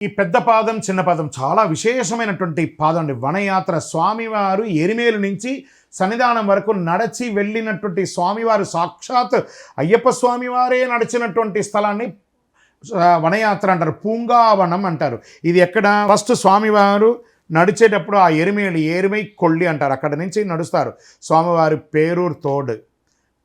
ఈ పెద్ద పాదం చిన్న పాదం చాలా విశేషమైనటువంటి పాదం అండి. వనయాత్ర స్వామివారు ఎరిమేలు నుంచి సన్నిధానం వరకు నడిచి వెళ్ళినటువంటి స్వామివారు సాక్షాత్ అయ్యప్ప స్వామివారే నడిచినటువంటి స్థలాన్ని వనయాత్ర అంటారు, పూంగావనం అంటారు. ఇది ఎక్కడ? ఫస్ట్ స్వామివారు నడిచేటప్పుడు ఆ ఎరిమై కొల్లి అంటారు, అక్కడ నుంచి నడుస్తారు. స్వామివారి పేరూర్ తోడు,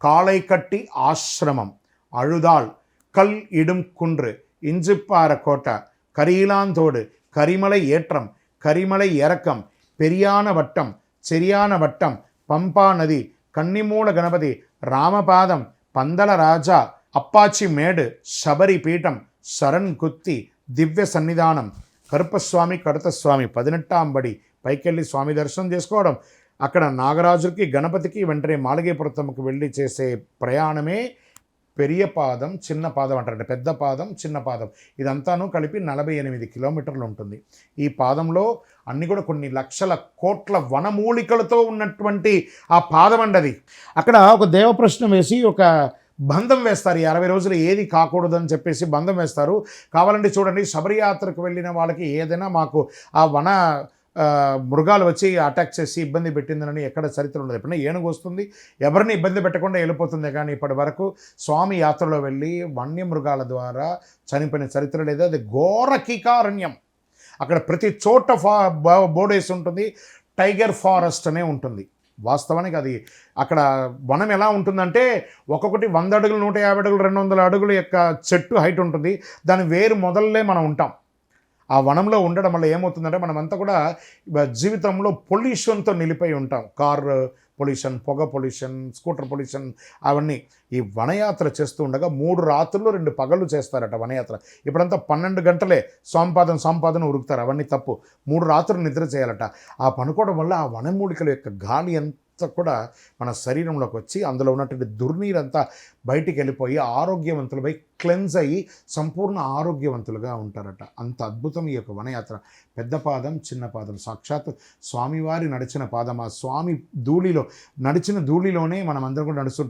కాళైకట్టి ఆశ్రమం, అழுదాల్, కల్ ఇడుం குன்று, இஞ்சிப்பார கோட்ட, கரியலாந்தோடு, கரிமலை ஏற்றம், கரிமலை இறக்கம், பெரியான வட்டம், செரியான வட்டம், పంపా నది, కన్నిమూల గణపతి, రామపాదం, పందల రాజా, అప్పాచి మేడు, శబరి పీఠం, శరణ్ గుత్తి, దివ్య సన్నిధానం, కరుపస్వామి కడతస్వామి, 18వ బడి పైకెళ్ళి స్వామి దర్శనం చేసుకోవడం. అక్కడ నాగరాజుకి గణపతికి వెంటనే మాళగేపురతమ్మకు వెళ్ళి చేసే ప్రయాణమే పెరియ పాదం చిన్న పాదం అంటారంటే. పెద్ద పాదం చిన్న పాదం ఇదంతాను కలిపి 48 కిలోమీటర్లు ఉంటుంది. ఈ పాదంలో అన్నీ కూడా కొన్ని లక్షల కోట్ల వనమూలికలతో ఉన్నటువంటి ఆ పాదం అండి. అది అక్కడ ఒక దేవప్రశ్న వేసి ఒక బంధం వేస్తారు. ఈ 60 రోజులు ఏది కాకూడదని చెప్పేసి బంధం వేస్తారు. కావాలంటే చూడండి, శబరియాత్రకు వెళ్ళిన వాళ్ళకి ఏదైనా మాకు ఆ వన మృగాలు వచ్చి అటాక్ చేసి ఇబ్బంది పెట్టిందని ఎక్కడ చరిత్ర ఉండదు. ఎప్పుడైనా ఏనుగు వస్తుంది, ఎవరిని ఇబ్బంది పెట్టకుండా వెళ్ళిపోతుంది. కానీ ఇప్పటి వరకు స్వామి యాత్రలో వెళ్ళి వన్యమృగాల ద్వారా చనిపోయిన చరిత్ర లేదు. అది ఘోరకీకారణ్యం. అక్కడ ప్రతి చోట బోర్డేసి ఉంటుంది, టైగర్ ఫారెస్ట్ అనే ఉంటుంది. వాస్తవానికి అది అక్కడ వనం ఎలా ఉంటుందంటే ఒక్కొక్కటి 100 అడుగులు, 150 అడుగులు, 200 అడుగుల యొక్క చెట్టు హైట్ ఉంటుంది. దాని వేరు మొదల్లే మనం ఉంటాం. ఆ వనంలో ఉండడం వల్ల ఏమవుతుందంటే మనమంతా కూడా జీవితంలో పొల్యూషన్తో నిలిపోయి ఉంటాం. కార్ పొల్యూషన్, పొగ పొల్యూషన్, స్కూటర్ పొల్యూషన్, అవన్నీ. ఈ వనయాత్ర చేస్తూ ఉండగా 3 రాత్రులు 2 పగళ్ళు చేస్తారట వనయాత్ర. ఇప్పుడంతా 12 గంటలే సంపాదన ఉరుకుతారు. అవన్నీ తప్పు. 3 రాత్రులు నిద్ర చేయాలట. ఆ పనుకోవడం వల్ల ఆ వనమూలికల యొక్క గాలి అంతా కూడా మన శరీరంలోకి వచ్చి అందులో ఉన్నటువంటి దుర్నీరంతా బయటికి వెళ్ళిపోయి ఆరోగ్యవంతులపై క్లెన్స్ అయ్యి సంపూర్ణ ఆరోగ్యవంతులుగా ఉంటారట. అంత అద్భుతం ఈ యొక్క వనయాత్ర. పెద్ద పాదం చిన్న పాదం సాక్షాత్ స్వామివారి నడిచిన పాదం. ఆ స్వామి ధూళిలో నడిచిన ధూళిలోనే మనం అందరం కూడా నడుస్తుంటాం.